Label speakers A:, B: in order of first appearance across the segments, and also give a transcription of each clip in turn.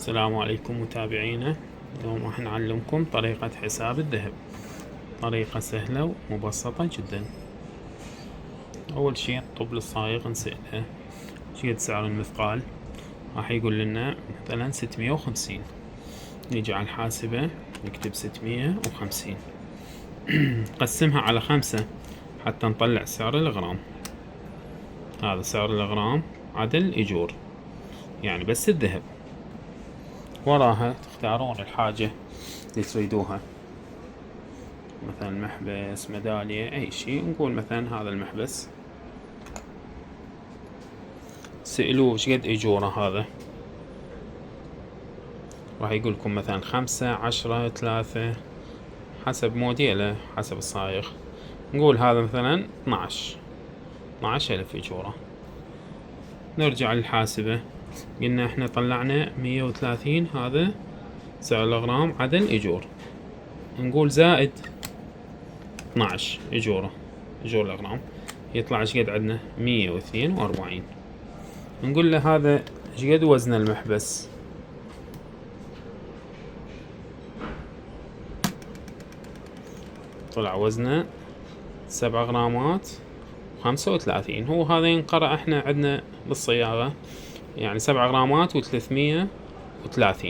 A: السلام عليكم متابعينا. اليوم راح نعلمكم طريقة حساب الذهب، طريقة سهلة ومبسطة جدا. أول شي نطب للصايغ نسأله شقد سعر المثقال، راح يقول لنا مثلا 650. نيجي على الحاسبة نكتب 650 نقسمها على 5 حتى نطلع سعر الغرام. هذا سعر الغرام عدل إيجور، يعني بس الذهب. وراها تختارون الحاجة اللي تريدوها، مثلا محبس، ميدالية، أي شيء. نقول مثلا هذا المحبس، سألوه شقد إيجوره هذا، راح يقولكم مثلا 5 10 3 حسب موديله حسب الصايغ. نقول هذا مثلا 12 ألف إيجوره. نرجع للحاسبة، قلنا احنا طلعنا 130، هذا سعر الغرام عدل إيجور. نقول زائد 12 إيجور الغرام، يطلع شقد عندنا 142. نقول له هذا شقد وزن المحبس، طلع وزنه 7 غرامات و35. هو هذا ينقرأ احنا عندنا بالصياغة يعني 7 غرامات و330.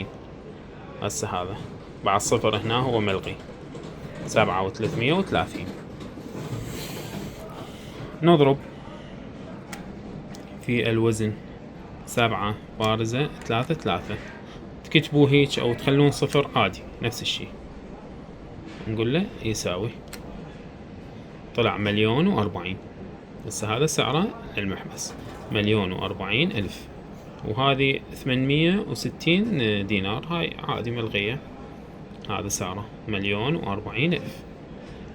A: هسه هذا بعد صفر هنا هو ملغي، 7 و330. نضرب في الوزن 7 بارزة 3 تكتبوا هيك او تخلون صفر عادي نفس الشي. نقول له يساوي، طلع 1,040,000. هسه هذا سعره للمحبس 1,040,000 ألف، وهذه 860 دينار، هاي عادي ملغية. هذا سعره 1,040,000 ألف.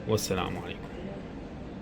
A: والسلام عليكم.